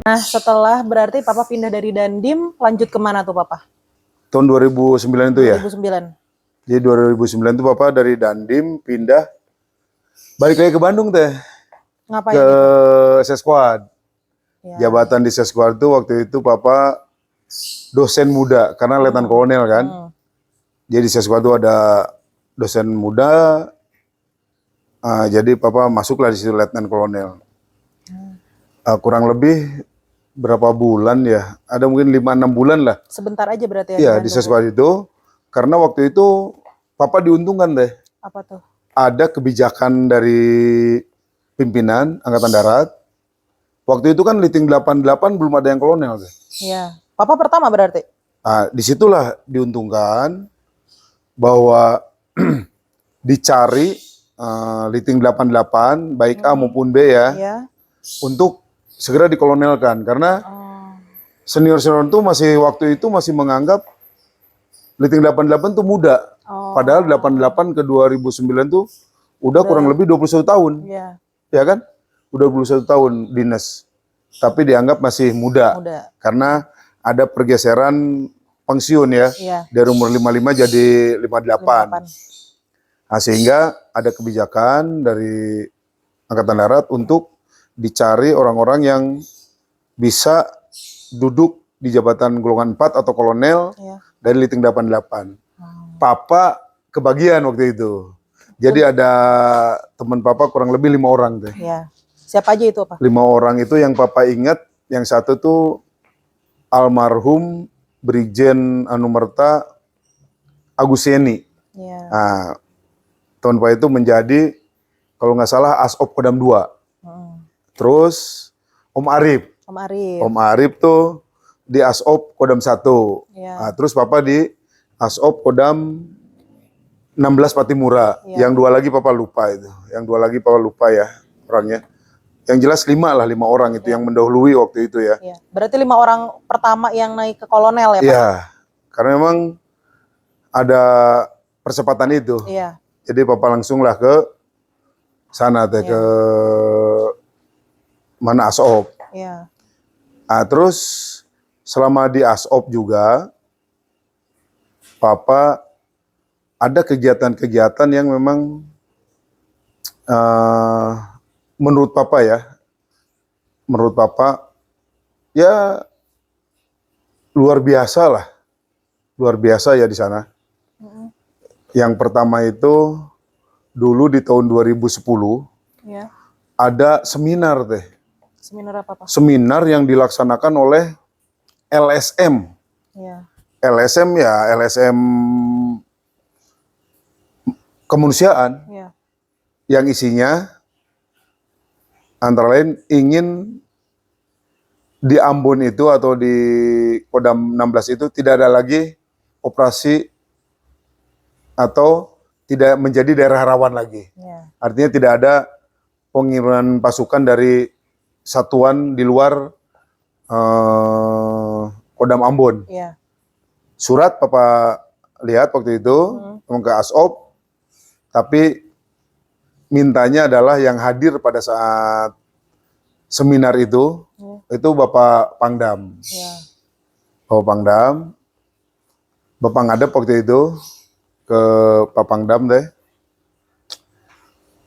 Nah, setelah berarti Papa pindah dari Dandim, lanjut kemana tuh Papa? Tahun 2009 itu ya? 2009. Jadi 2009 itu Papa dari Dandim pindah, balik lagi ke Bandung teh. Ngapain Ke itu? Sesquad. Ya. Jabatan di Sesquad itu waktu itu Papa dosen muda, karena letnan kolonel kan. Jadi di Sesquad itu ada dosen muda, jadi Papa masuklah di situ letnan kolonel. Kurang lebih berapa bulan ya? Ada mungkin 5-6 bulan lah. Sebentar aja berarti ya Iya, di di Bandung. Sesquad itu. Karena waktu itu Papa diuntungkan deh. Apa tuh? Ada kebijakan dari pimpinan Angkatan Darat. Waktu itu kan Liting 88 belum ada yang kolonel deh. Iya. Papa pertama berarti? Disitulah diuntungkan bahwa dicari Liting 88 baik A maupun B ya, untuk segera dikolonelkan, karena senior-senior itu waktu itu masih menganggap Liting 88 tuh muda. Padahal 88 ke 2009 tuh udah kurang lebih 21 tahun. Ya kan? Udah 21 tahun dinas. Tapi dianggap masih muda. Karena ada pergeseran pensiun ya. Dari umur 55 jadi 58. Sehingga ada kebijakan dari Angkatan Darat untuk dicari orang-orang yang bisa duduk di jabatan golongan 4 atau kolonel dari Liting 88. Papa kebagian waktu itu. Jadi ada teman Papa kurang lebih 5 orang deh. Siapa aja itu Pak? 5 orang itu yang Papa ingat, yang satu tuh almarhum Brigjen Anumerta Aguseni. Teman Papa itu menjadi kalau nggak salah Asop Kodam 2. Terus Om Arif. Om Arif tuh di Asop Kodam 1. Terus Papa di Asop Kodam 16 Patimura. Yang 2 lagi Papa lupa itu. Yang 2 lagi Papa lupa ya orangnya. Yang jelas 5 orang itu yang mendahului waktu itu ya. Berarti 5 orang pertama yang naik ke kolonel ya Pak? Iya. Karena memang ada percepatan itu. Jadi Papa langsung lah ke sana teh, ke mana Asop. Terus selama di Asop juga Papa ada kegiatan-kegiatan yang memang menurut Papa ya luar biasa lah, luar biasa ya di sana. Yang pertama itu dulu di tahun 2010 ada seminar teh. Seminar apa Pak? Seminar yang dilaksanakan oleh LSM. LSM ya, LSM kemanusiaan. Yang isinya antara lain ingin di Ambon itu atau di Kodam 16 itu tidak ada lagi operasi atau tidak menjadi daerah rawan lagi. Artinya tidak ada pengiriman pasukan dari satuan di luar Kodam Ambon. Surat Papa lihat waktu itu ke Asop, tapi mintanya adalah yang hadir pada saat seminar itu Bapak Pangdam. Bapak Pangdam, Bapak ngadep waktu itu ke Pak Pangdam deh,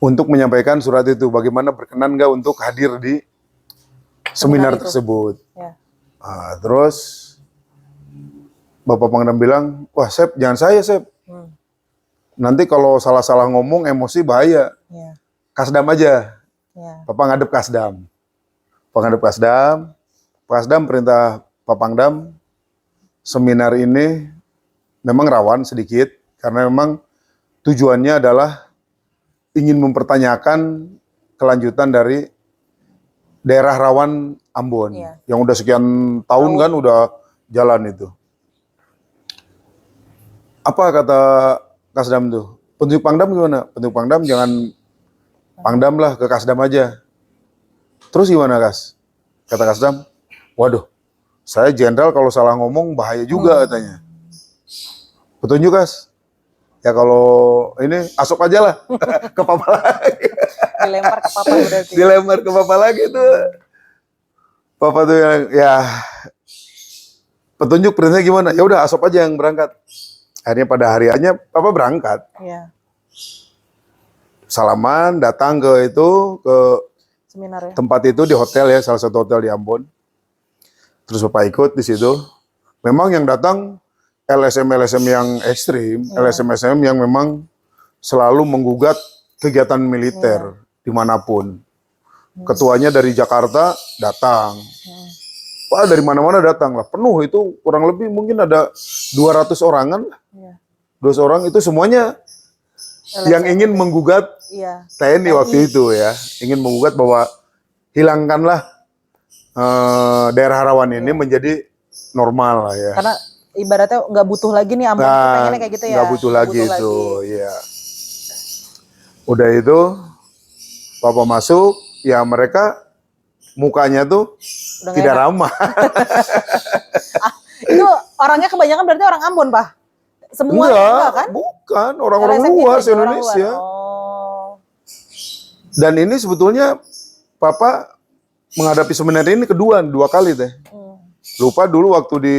untuk menyampaikan surat itu, bagaimana berkenan nggak untuk hadir di seminar tersebut. Terus Bapak Pangdam bilang, wah Sep, jangan saya Sep. Nanti kalau salah-salah ngomong emosi bahaya. Kasdam aja. Bapak ngadep Kasdam. Bapak ngadep Kasdam. Kasdam perintah Pak Pangdam, seminar ini memang rawan sedikit, karena memang tujuannya adalah ingin mempertanyakan kelanjutan dari daerah rawan Ambon. Yang udah sekian tahun kan udah jalan itu. Apa kata Kasdam tuh? Petunjuk Pangdam gimana? Petunjuk Pangdam jangan Pangdam lah, ke Kasdam aja. Terus gimana Kas? Kata Kasdam, waduh, saya jenderal kalau salah ngomong bahaya juga katanya. Petunjuk Kas? Ya kalau ini Asop aja lah, ke Papa lagi. Dilempar ke Papa berarti. Dilempar ke Papa lagi tuh. Papa tuh yang ya petunjuk perintahnya gimana? Ya udah Asop aja yang berangkat. Akhirnya pada hariannya Papa berangkat. Iya. Salaman datang ke Seminar ya. tempat itu di hotel ya, salah satu hotel di Ambon. Terus Bapak ikut di situ. Memang yang datang LSM yang ekstrim, LSM yang memang selalu menggugat kegiatan militer dimanapun. Ketuanya dari Jakarta datang. Wah, dari mana-mana datang lah. Penuh itu kurang lebih mungkin ada 200 orangan. 200 orang itu semuanya yang ingin menggugat TNI waktu itu ya. Ingin menggugat bahwa hilangkanlah daerah rawan ini menjadi normal lah ya. Karena ibaratnya nggak butuh lagi nih Ambon, pengennya kayak gitu ya. Nggak butuh lagi itu, ya. Udah itu, Papa masuk, ya mereka mukanya tuh udah tidak ramah. Itu orangnya kebanyakan berarti orang Ambon, Pak? Semua enggak kan? Bukan, orang-orang luar se-Indonesia. Dan ini sebetulnya Papa menghadapi seminar ini dua kali teh. Lupa dulu waktu di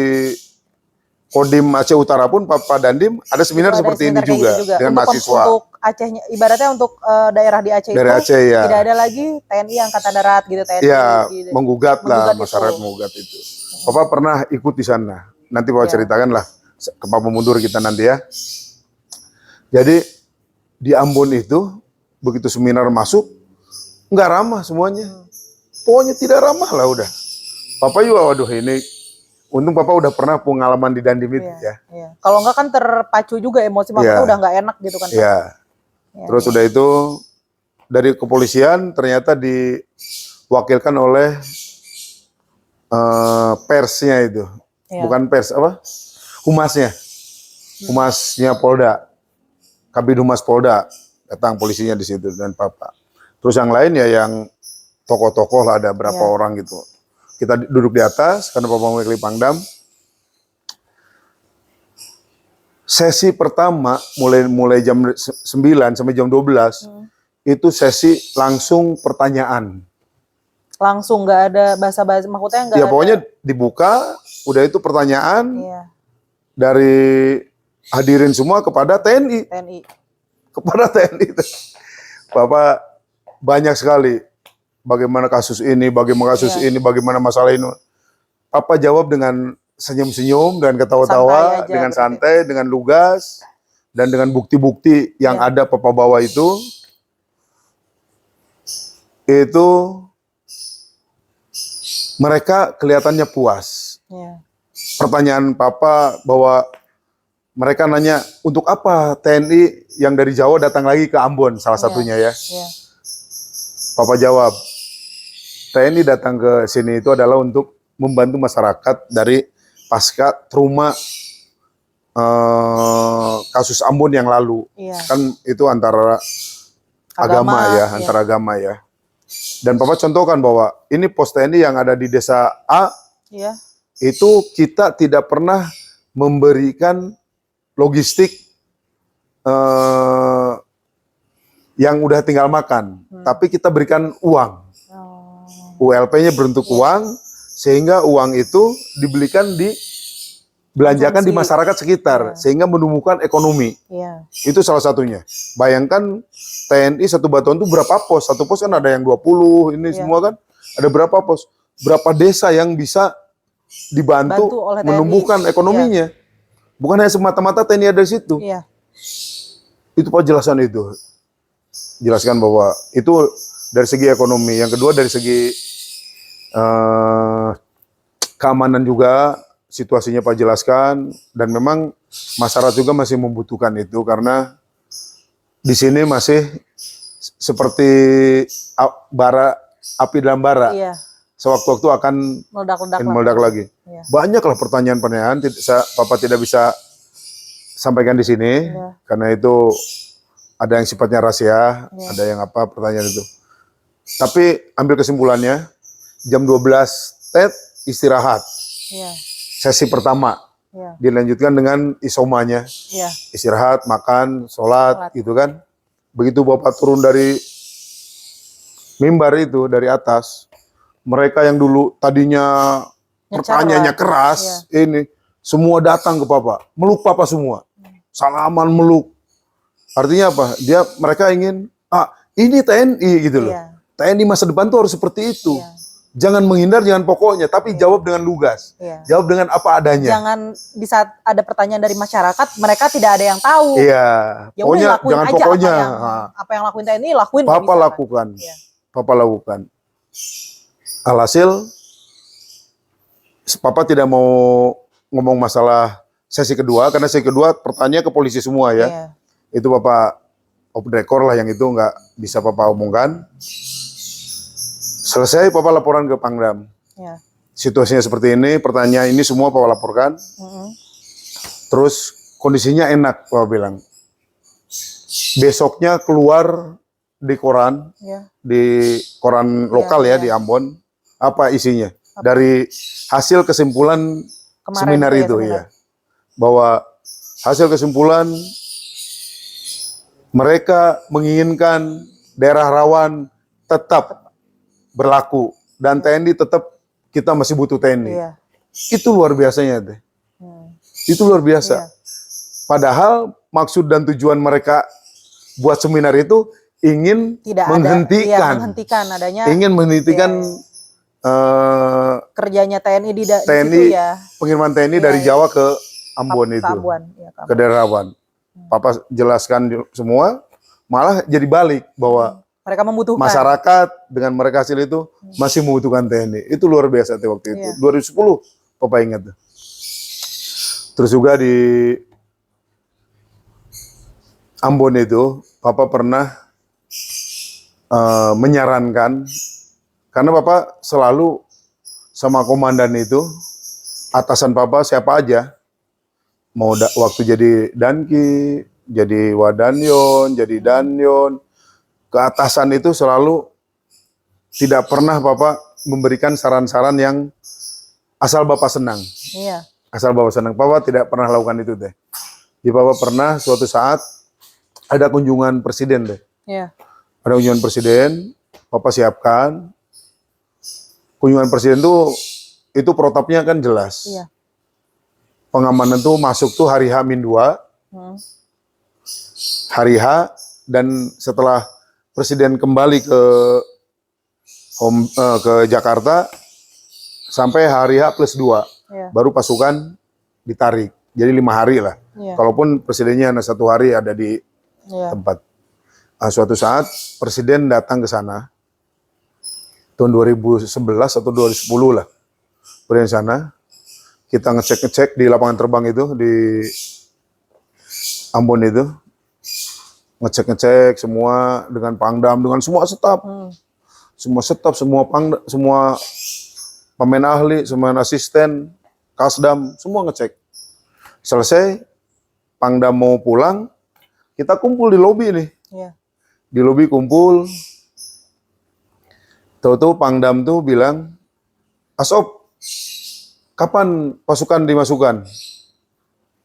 Kodim Aceh Utara pun Papa Dandim ada seminar seperti ini juga dengan mahasiswa. Untuk Acehnya, ibaratnya untuk daerah di Aceh dari itu Aceh, ya. Tidak ada lagi TNI Angkatan Darat gitu, TNI. Ya, gitu. menggugat lah, masyarakat menggugat itu. Papa pernah ikut di sana. Nanti Papa ceritakan lah ke Papa mundur kita nanti ya. Jadi di Ambon itu begitu seminar masuk nggak ramah semuanya. Pokoknya tidak ramah lah udah. Papa juga waduh ini untung Papa udah pernah pengalaman di Dandim itu ya. Kalau enggak kan terpacu juga emosi, makanya udah nggak enak gitu kan. Iya. Terus udah itu dari kepolisian ternyata diwakilkan oleh persnya itu. Bukan pers apa? Humasnya Polda. Kabid Humas Polda datang polisinya di situ dan Papa. Terus yang lain ya yang tokoh-tokoh lah ada berapa orang gitu. Kita duduk di atas karena Papa mewakili Pangdam. Sesi pertama mulai jam 9 sampai jam 12 itu sesi langsung pertanyaan. Langsung nggak ada basa-basi, maksudnya nggak ya, ada. pokoknya dibuka, udah itu pertanyaan dari hadirin semua kepada TNI. Kepada TNI. Bapak banyak sekali bagaimana kasus ini, bagaimana kasus ini, bagaimana masalah ini. Papa jawab dengan senyum-senyum dan ketawa-tawa, dengan santai, dengan lugas, dan dengan bukti-bukti yang ada Papa bawa itu mereka kelihatannya puas. Pertanyaan Papa bahwa mereka nanya untuk apa TNI yang dari Jawa datang lagi ke Ambon salah satunya ya. Papa jawab TNI datang ke sini itu adalah untuk membantu masyarakat dari pasca trauma kasus Ambon yang lalu. Kan itu antara agama ya, antara agama ya. Dan Papa contohkan bahwa ini pos TNI yang ada di desa A, itu kita tidak pernah memberikan logistik yang udah tinggal makan, tapi kita berikan uang. ULP-nya berbentuk uang, sehingga uang itu dibelikan belanjakan di masyarakat sekitar, sehingga menumbuhkan ekonomi. Itu salah satunya. Bayangkan TNI satu batuan itu berapa pos? Satu pos kan ada yang 20, ini semua kan ada berapa pos? Berapa desa yang bisa dibantu oleh menumbuhkan ekonominya? Bukan hanya semata-mata TNI ada di situ. Itu Pak jelaskan itu. Jelaskan bahwa itu dari segi ekonomi. Yang kedua dari segi keamanan juga situasinya Pak jelaskan, dan memang masyarakat juga masih membutuhkan itu karena di sini masih seperti api dalam bara. Sewaktu-waktu akan meledak lagi. Banyaklah pertanyaan-pertanyaan, Papa tidak bisa sampaikan di sini karena itu ada yang sifatnya rahasia, ada yang apa pertanyaan itu. Tapi ambil kesimpulannya jam 12 istirahat. Sesi pertama dilanjutkan dengan isomanya, istirahat, makan, sholat, gitu kan. Begitu Bapak turun dari mimbar itu, dari atas, Mereka yang dulu tadinya pertanyaannya keras, ini semua datang ke Papa, meluk Papa semua, salaman meluk. Artinya apa? Mereka ingin, ini TNI gitu loh. TNI masa depan tuh harus seperti itu. Jangan menghindar, jangan pokoknya, tapi jawab dengan lugas. Jawab dengan apa adanya. Jangan di saat ada pertanyaan dari masyarakat, mereka tidak ada yang tahu. Iya. Ya udah lakuin jangan aja pokoknya. Apa yang lakuin TNI, lakuin. Papa lakukan. Papa lakukan. Alhasil, Papa tidak mau ngomong masalah sesi kedua, karena sesi kedua pertanyaan ke polisi semua ya. Itu Papa off the record lah, yang itu nggak bisa Papa omongkan. Selesai Papa laporan ke Pangdam. Situasinya seperti ini, pertanyaan ini semua Papa laporkan. Terus kondisinya enak, Papa bilang. Besoknya keluar di koran, di koran lokal ya di Ambon. Apa isinya? Dari hasil kesimpulan kemarin seminar itu ya. Bahwa hasil kesimpulan mereka menginginkan daerah rawan tetap berlaku dan TNI tetap, kita masih butuh TNI. Itu luar biasanya deh. Itu luar biasa. Padahal maksud dan tujuan mereka buat seminar itu ingin menghentikan kerjanya TNI di TNI situ ya. Pengiriman TNI dari Jawa ke Ambon itu. Ke daerah rawan. Papa jelaskan semua, malah jadi balik bahwa mereka membutuhkan. Masyarakat dengan mereka hasil itu masih membutuhkan TNI. Itu luar biasa waktu itu. 2010 Papa ingat. Terus juga di Ambon itu Papa pernah menyarankan, karena Papa selalu sama komandan itu, atasan Papa siapa aja, mau waktu jadi Danki, jadi Wadanyon, jadi Danyon, ke atasan itu selalu tidak pernah Bapak memberikan saran-saran yang asal Bapak senang. Asal Bapak senang. Bapak tidak pernah lakukan itu deh. Jadi Bapak pernah suatu saat ada kunjungan presiden deh. Ada kunjungan presiden, Bapak siapkan. Kunjungan presiden itu protapnya kan jelas. Pengamanan tuh masuk tuh hari H-2. Hari H, dan setelah Presiden kembali ke Jakarta sampai hari H+2, baru pasukan ditarik. Jadi 5 hari lah. Kalaupun presidennya hanya 1 hari ada di tempat. Suatu saat presiden datang ke sana, tahun 2011 atau 2010 lah, presiden sana. Kita ngecek di lapangan terbang itu di Ambon itu. Ngecek semua dengan Pangdam, dengan semua staf. Semua staf, semua Pangdam, semua pemain ahli, semua asisten, Kasdam, semua ngecek. Selesai, Pangdam mau pulang, kita kumpul di lobi nih. Di lobi kumpul, tahu-tahu Pangdam tuh bilang, Asop, kapan pasukan dimasukkan?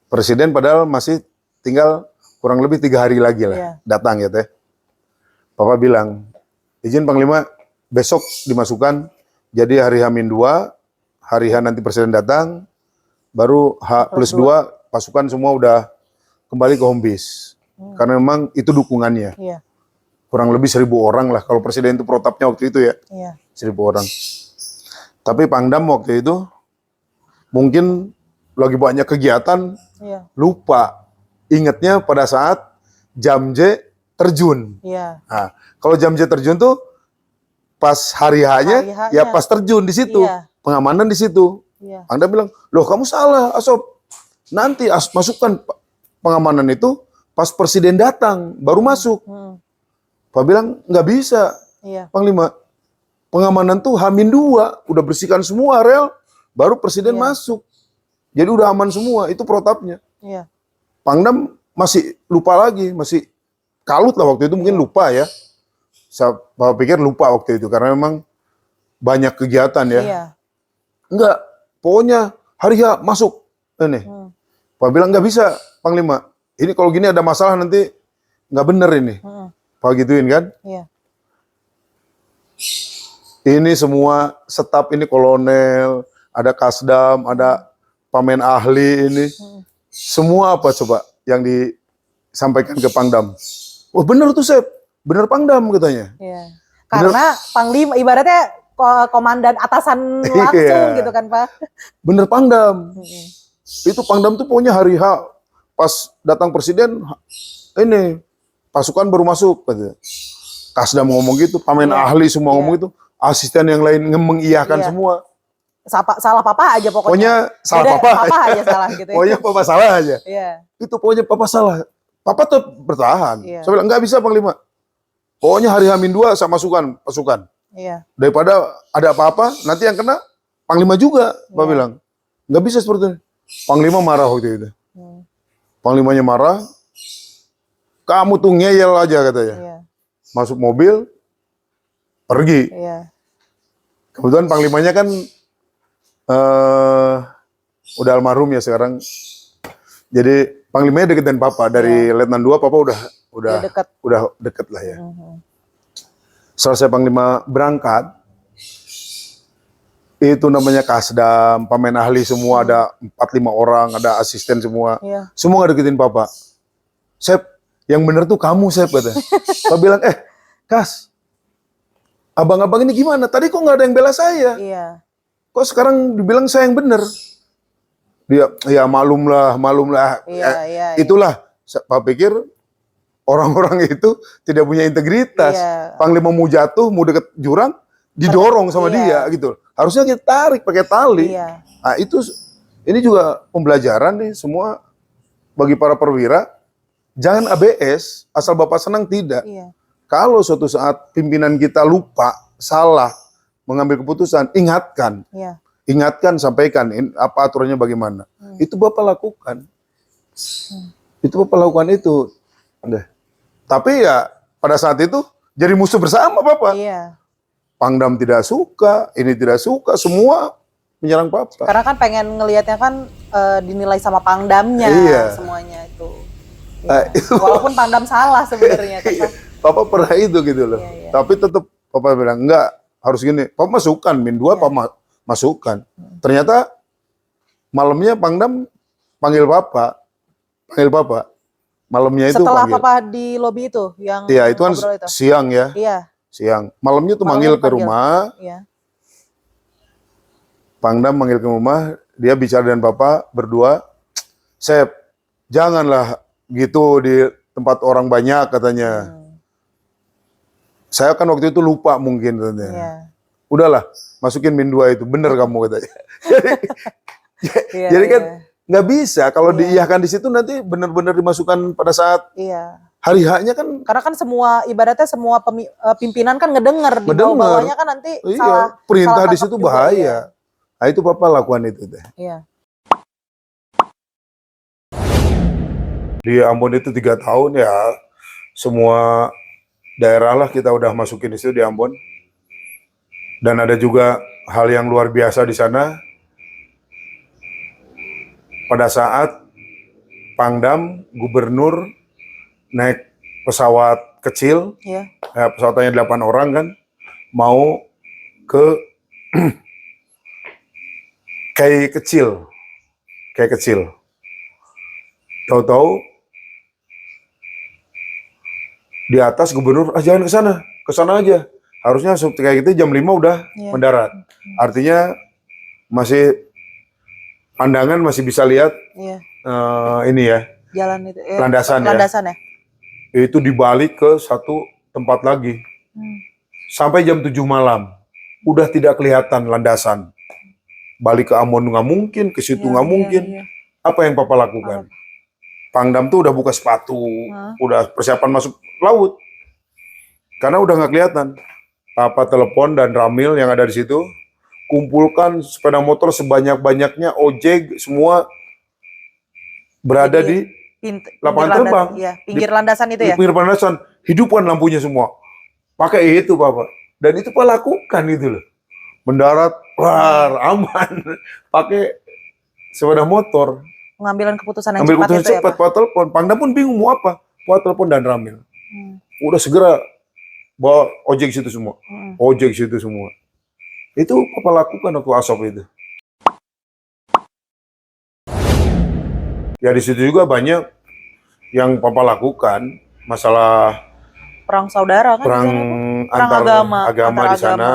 Presiden padahal masih tinggal kurang lebih 3 hari lagi lah datang ya teh. Papa bilang, izin Panglima besok dimasukkan, jadi hari H-2, hari H nanti presiden datang, baru H+2 pasukan semua udah kembali ke home base. Karena memang itu dukungannya. Kurang lebih 1.000 orang lah, kalau presiden itu protapnya waktu itu ya, 1.000 orang. Tapi Pangdam waktu itu mungkin lagi banyak kegiatan, lupa. Ingatnya pada saat jam J terjun. Nah, kalau jam J terjun tuh pas hari H-nya, ya pas terjun di situ, pengamanan di situ. Anda bilang, loh kamu salah, Asop. Nanti masukkan pengamanan itu pas presiden datang, baru masuk. Pak bilang nggak bisa, Panglima. Pengamanan tuh H-2, udah bersihkan semua rel, baru presiden masuk. Jadi udah aman semua, itu protapnya. Pangdam masih lupa lagi, masih kalut lah waktu itu, mungkin lupa ya. Saya pikir lupa waktu itu, karena memang banyak kegiatan ya. Enggak, pokoknya hari ya masuk. Ini. Pak bilang nggak bisa, Panglima. Ini kalau gini ada masalah nanti nggak bener ini. Pak gituin kan. Ini semua staf ini kolonel, ada kasdam, ada pamen ahli ini. Semua apa coba yang disampaikan ke Pangdam? Oh bener tuh Sep, bener Pangdam katanya. Iya. Karena Panglima ibaratnya komandan atasan langsung gitu kan Pak. Bener Pangdam. Itu Pangdam tuh pokoknya hari H pas datang presiden ini pasukan baru masuk katanya. Kasdam ngomong gitu, pamen ahli semua ngomong gitu, asisten yang lain mengiyakan semua. Salah papa aja pokoknya. Pokoknya salah papa aja salah gitu ya. Pokoknya papa salah aja. Iya. Itu pokoknya papa salah. Papa tetap bertahan. Iya. Saya bilang nggak bisa Panglima. Pokoknya hari H-2 saya masukkan pasukan. Iya. Daripada ada apa-apa, nanti yang kena Panglima juga. Papa bilang nggak bisa seperti itu. Panglima marah waktu itu. Panglimanya marah. Kamu tuh ngeyel aja katanya. Iya. Masuk mobil, pergi. Iya. Kebetulan Panglimanya kan udah almarhum ya sekarang. Jadi Panglimanya deketin Papa dari Letnan 2, Papa udah deket lah ya. Selesai Panglima berangkat, itu namanya kasdam, pamen ahli semua ada 4-5 orang, ada asisten semua. Semua nggak deketin Papa. Sep, yang bener tuh kamu Sep katanya. Papa bilang, Kas, abang-abang ini gimana? Tadi kok nggak ada yang bela saya? Iya. Kok sekarang dibilang saya yang bener? Dia, ya malum lah. Iya. Itulah, Pak pikir orang-orang itu tidak punya integritas. Iya. Panglima mau jatuh, mau deket jurang, didorong sama dia gitu. Harusnya kita tarik pakai tali. Iya. Nah itu, ini juga pembelajaran nih semua bagi para perwira. Jangan ABS, asal Bapak senang tidak. Iya. Kalau suatu saat pimpinan kita lupa, salah mengambil keputusan, ingatkan. Iya. Ingatkan, sampaikan apa aturannya bagaimana. Itu Bapak lakukan. Itu Bapak lakukan itu. Tapi ya pada saat itu jadi musuh bersama Bapak. Iya. Pangdam tidak suka, ini tidak suka, semua menyerang Bapak. Karena kan pengen ngelihatnya kan dinilai sama Pangdamnya semuanya itu. Itu walaupun Pangdam salah sebenarnya. Papa pernah itu gitu loh. Tapi tetap Papa bilang enggak, harus gini. Papa masukkan min 2, Papa masukkan. Ternyata malamnya Pangdam panggil Papa. Malamnya itu setelah panggil. Papa di lobi itu yang Iya, itu kan siang ya. Iya. Siang. Malamnya tuh manggil ke rumah. Iya. Pangdam manggil ke rumah, dia bicara dengan Papa berdua. Sep, janganlah gitu di tempat orang banyak katanya. Saya kan waktu itu lupa mungkin katanya. Iya. Udahlah, masukin min 2 itu, bener kamu katanya. Jadi kan nggak bisa kalau diiyahkan di situ nanti benar-benar dimasukkan pada saat hari H-nya kan. Karena kan semua ibaratnya semua pimpinan kan ngedenger di bawahnya kan nanti salah. Perintah di situ bahaya. Nah itu Papa lakukan itu deh. Iya. Di Ambon itu 3 tahun ya, semua daerah lah kita udah masukin di situ di Ambon. Dan ada juga hal yang luar biasa di sana. Pada saat Pangdam, gubernur naik pesawat kecil, pesawatnya 8 orang kan, mau ke kayak kecil. Tahu-tahu di atas gubernur, jangan ke sana aja. Harusnya kayak gitu jam 5 udah mendarat. Artinya masih pandangan masih bisa lihat ini ya. Jalan itu landasan ya. Itu dibalik ke satu tempat lagi. Sampai jam 7 malam udah tidak kelihatan landasan. Balik ke Ambon nggak mungkin, ke situ nggak mungkin. Apa yang Papa lakukan? Pangdam tuh udah buka sepatu, udah persiapan masuk laut. Karena udah nggak kelihatan. Papa telepon dan Ramil yang ada di situ, kumpulkan sepeda motor sebanyak-banyaknya, ojek, semua berada di lapangan terbang. Iya, pinggir landasan itu ya? Pinggir landasan, hidupkan lampunya semua. Pakai itu Papa. Dan itu Papa lakukan gitu loh. Mendarat, aman. Pakai sepeda motor. Mengambil keputusan yang cepat itu ya Pak? Pak telepon. Pangdam pun bingung mau apa. Pak telepon dan Ramil. Udah segera bawa ojek situ semua. Itu Papa lakukan waktu ASOP itu. Ya di situ juga banyak yang Papa lakukan, masalah Perang saudara kan perang di sana tuh? Perang antar agama, agama antar di sana. agama.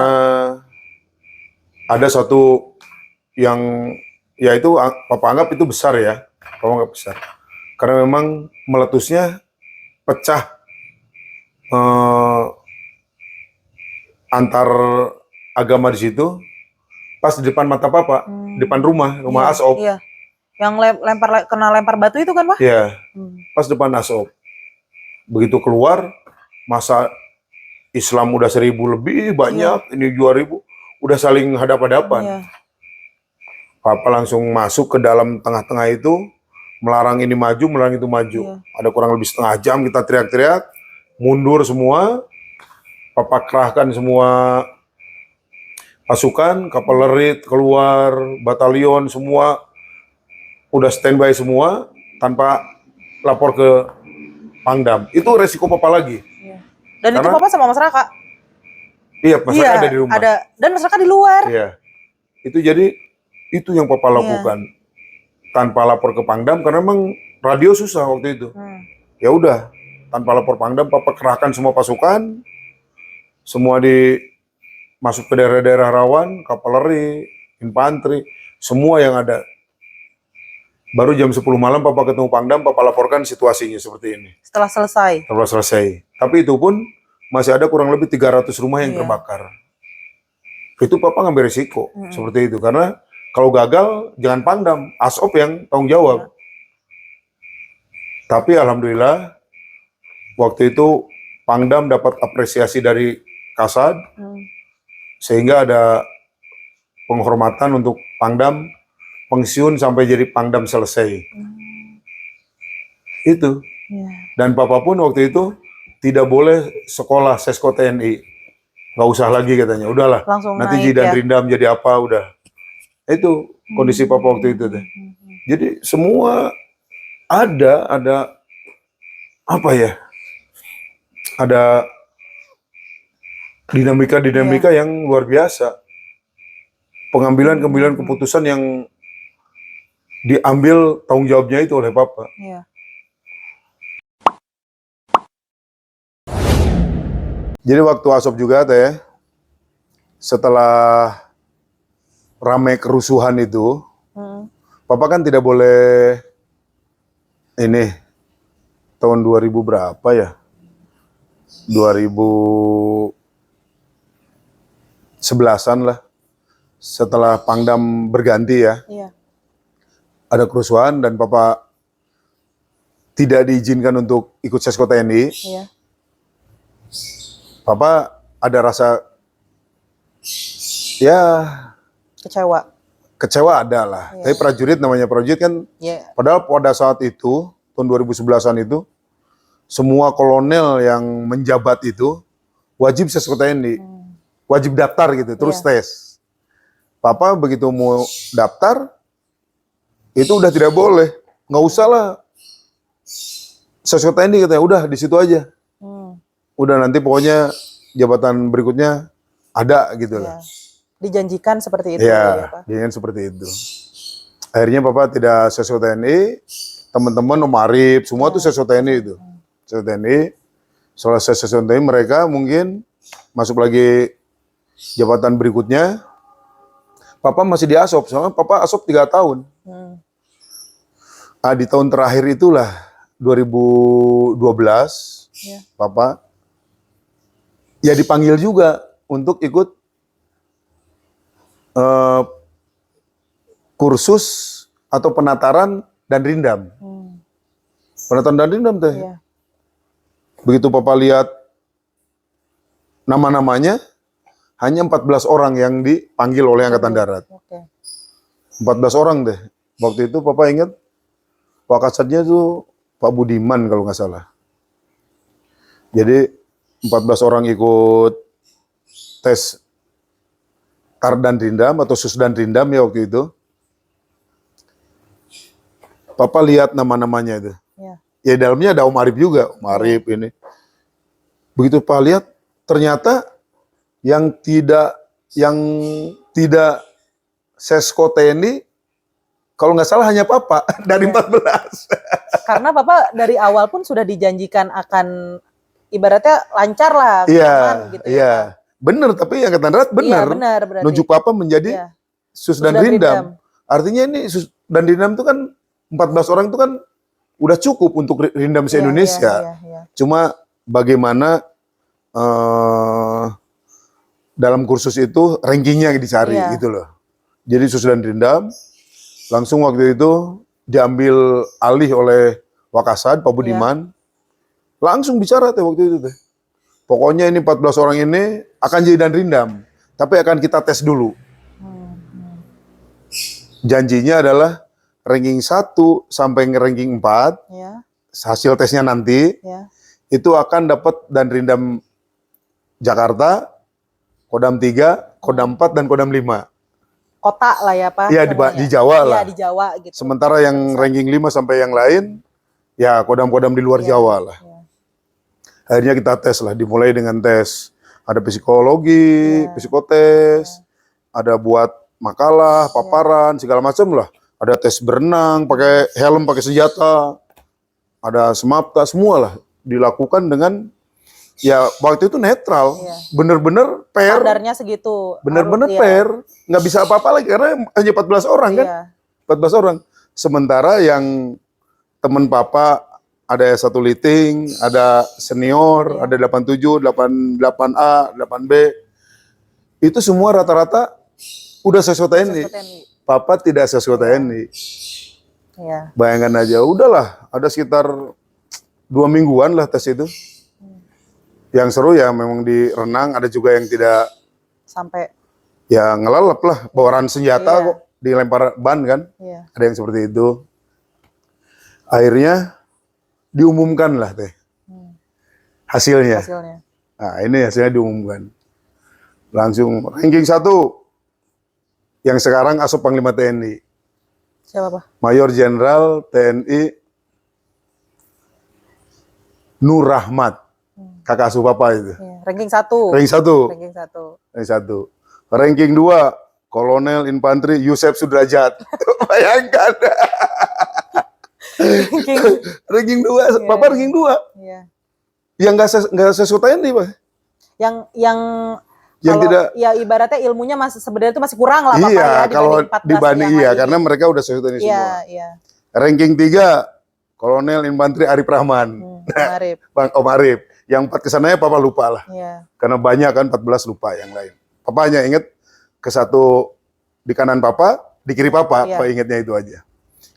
Ada satu yang ya itu Papa anggap itu besar ya, Papa anggap besar. Karena memang meletusnya pecah antar agama di situ pas di depan mata Papa, depan rumah Iya, ASOP. iya. Yang kena lempar batu itu kan, Pak? Ya, pas depan ASOP. Begitu keluar, masa Islam udah 1.000 lebih banyak, ini 2.000, udah saling hadap-hadapan. Iya. Papa langsung masuk ke dalam tengah-tengah itu, melarang ini maju, melarang itu maju. Ada kurang lebih setengah jam kita teriak-teriak, mundur semua. Papa kerahkan semua pasukan, kavaleri keluar, batalion semua udah standby semua tanpa lapor ke Pangdam. Itu resiko Papa lagi. Dan karena, itu Papa sama Mas Raka? Iya, Mas Raka ada di rumah. Ada, dan Mas Raka di luar. Iya. Itu jadi itu yang Papa lakukan tanpa lapor ke Pangdam karena memang radio susah waktu itu. Ya udah, tanpa lapor Pangdam Papa kerahkan semua pasukan, semua masuk ke daerah-daerah rawan, kavaleri, infanteri, semua yang ada. Baru jam 10 malam Papa ketemu Pangdam, Papa laporkan situasinya seperti ini. Setelah selesai? Setelah selesai. Tapi itu pun masih ada kurang lebih 300 rumah yang terbakar. Itu Papa ngambil risiko seperti itu. Karena kalau gagal, jangan Pangdam, ASOP yang tanggung jawab. Tapi Alhamdulillah, waktu itu Pangdam dapat apresiasi dari Kasad, sehingga ada penghormatan untuk Pangdam, pensiun sampai jadi Pangdam selesai. Itu. Dan Papa pun waktu itu tidak boleh sekolah Sesko TNI. Nggak usah lagi katanya. Udahlah, langsung nanti Jidan Rindam jadi apa, udah. Itu kondisi Papa waktu itu deh. Jadi semua ada apa ya? Ada dinamika yang luar biasa. Pengambilan keputusan yang diambil tanggung jawabnya itu oleh Papa. Jadi waktu ASOP juga teh, setelah ramai kerusuhan itu, Papa kan tidak boleh ini tahun 2000 berapa ya? 2011-an lah. Setelah Pangdam berganti ya. Ada kerusuhan dan Papa tidak diizinkan untuk ikut Sesko TNI. Papa ada rasa ya kecewa ada lah. Tapi prajurit namanya prajurit kan. Padahal pada saat itu tahun 2011-an itu semua kolonel yang menjabat itu wajib Sesko TNI. Wajib daftar gitu, terus tes. Papa begitu mau daftar itu udah tidak boleh. Nggak usah lah Sesko TNI katanya, udah di situ aja. Udah nanti pokoknya jabatan berikutnya ada gitu lah. Dijanjikan seperti itu. Iya, dijanjikan seperti itu. Akhirnya Papa tidak Sesko TNI, teman-teman Om Arif, semua tuh Sesko TNI itu. Sesko TNI, selesai Sesko TNI mereka mungkin masuk lagi jabatan berikutnya. Papa masih di ASOP, soalnya Papa ASOP 3 tahun. Di tahun terakhir itulah 2012, Papa ya dipanggil juga untuk ikut kursus atau penataran dan rindam. Penataran dan rindam teh. Begitu Papa lihat nama-namanya, hanya 14 orang yang dipanggil oleh Angkatan Darat. 14 orang deh. Waktu itu Papa ingat, Pak Kasatnya tuh Pak Budiman kalau nggak salah. Jadi 14 orang ikut tes Tar dan Rindam atau Sus dan Rindam ya waktu itu. Papa lihat nama-namanya itu. Ya dalamnya ada Om Arif juga, Om Arif ini. Begitu Papa lihat, ternyata yang tidak yang tidak sesko TNI, kalau nggak salah hanya Papa dari 14. Karena Papa dari awal pun sudah dijanjikan akan ibaratnya lancar lah, Iya, aman gitu iya. ya. Pak. Bener, tapi Angkatan Darat Iya, bener. benar berarti. Nunjuk Papa menjadi Iya. Susdan Rindam. Artinya ini Susdan Rindam itu kan 14 orang itu kan udah cukup untuk Rindam se-Indonesia. Iya. Cuma bagaimana dalam kursus itu rankingnya yang dicari gitu loh. Jadi Susdan Rindam langsung waktu itu diambil alih oleh Wakasad, Pak Budiman. Langsung bicara teh waktu itu teh. Pokoknya ini 14 orang ini akan jadi dan Rindam, tapi akan kita tes dulu. Janjinya adalah ranking 1 sampai ranking 4, hasil tesnya nanti, itu akan dapat dan Rindam Jakarta, Kodam 3, Kodam 4, dan Kodam 5. Kota lah ya Pak. Iya di Jawa lah. Iya di Jawa gitu. Sementara yang ranking 5 sampai yang lain, ya kodam-kodam di luar Jawa lah. Akhirnya kita tes lah, dimulai dengan tes. Ada psikologi, psikotes, ada buat makalah, paparan, segala macam lah. Ada tes berenang, pakai helm, pakai senjata, ada semapta, semua lah dilakukan dengan ya waktu itu netral, bener-bener fair. Standarnya segitu. Bener-bener fair, nggak bisa apa-apa lagi karena hanya 14 orang kan, 14 orang. Sementara yang teman Papa ada satu liting, ada senior, ada 87, 88A, 8B, itu semua rata-rata udah sesuai TNI. Papa tidak sesuai TNI. Bayangkan aja, udahlah, ada sekitar 2 mingguan lah tes itu. Yang seru ya memang di renang, ada juga yang tidak sampai ya ngelalap lah, bawaran senjata kok dilempar ban kan, ada yang seperti itu. Akhirnya diumumkan lah teh hasilnya. Nah ini hasilnya diumumkan, langsung ranking 1 yang sekarang Asop Panglima TNI. Siapa Pak? Mayor Jenderal TNI Nur Rahmat. Kakak asuh Papa itu. Ranking 1. Ranking 1. Ranking 1. Ranking 1. Ranking 2, Kolonel Infanteri Yusef Sudrajat. Bayangkan. Ranking 2, Papa ranking 2. Yang nggak sesuai TNI, Pak. Yang kalau tidak, ya ibaratnya ilmunya masih sebenarnya itu masih kurang lah Papa ya kalau dibanding karena mereka udah sesuai TNI semua. Ranking 3, Kolonel Infanteri Arif Rahman. Bang Om Arif. Yang 4 kesananya Papa lupa lah. Karena banyak kan 14 lupa yang lain. Papa hanya inget ke satu di kanan Papa, di kiri Papa, Papa ingetnya itu aja.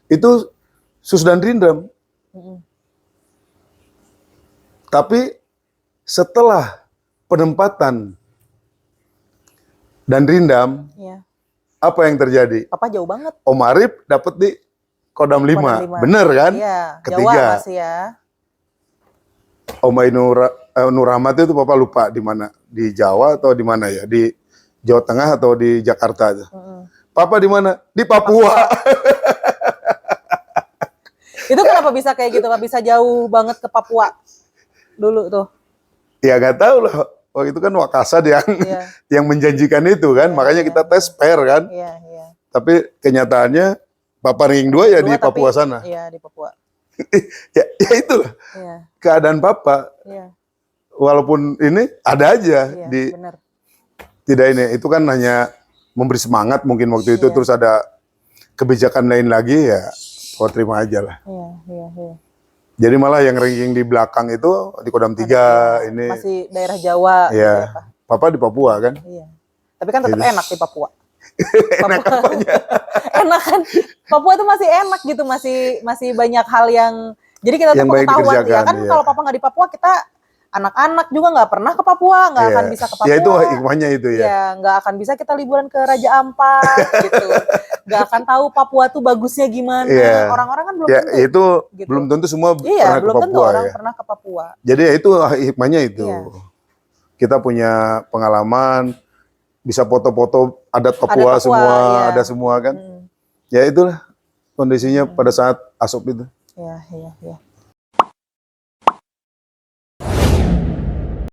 Itu Susdan Rindam. Tapi setelah penempatan dan Rindam, apa yang terjadi? Papa jauh banget. Om Arif dapat di Kodam 5. Bener kan? Ketiga. Jawa masih ya. Om Nur Rahmat itu Papa lupa di mana, di Jawa atau di mana ya, di Jawa Tengah atau di Jakarta aja. Papa di mana? Di Papua. Itu kenapa bisa kayak gitu? Nggak bisa jauh banget ke Papua dulu tuh? Ya nggak tahu lah. Waktu itu kan Wakasad yang menjanjikan itu kan, makanya kita tes fair kan. Tapi kenyataannya Papa ranking 2 ya di Papua sana. Iya di Papua. ya itulah keadaan Papa. Walaupun ini ada aja bener. Tidak ini, itu kan hanya memberi semangat mungkin waktu itu, terus ada kebijakan lain lagi ya, Papa terima aja lah. Jadi malah yang ranking di belakang itu di Kodam 3 ini masih daerah Jawa. Iya. Papa di Papua kan. Tapi kan tetap enak di Papua. Enak apanya? Enak kan, Papua tuh masih enak gitu, masih banyak hal yang jadi kita tuh pengetahuan ya kan. Kalau Papa nggak di Papua, kita anak-anak juga nggak pernah ke Papua, nggak akan bisa ke Papua. Ya itu hikmahnya itu ya. Ya nggak akan bisa kita liburan ke Raja Ampat gitu, nggak akan tahu Papua tuh bagusnya gimana. Orang-orang kan belum tentu. Itu gitu. Belum tentu semua pernah belum ke Papua. Tentu orang pernah ke Papua. Jadi ya itu hikmahnya itu. Kita punya pengalaman. Bisa foto-foto adat Papua semua, ada semua kan. Ya itulah kondisinya pada saat Asop itu. Iya.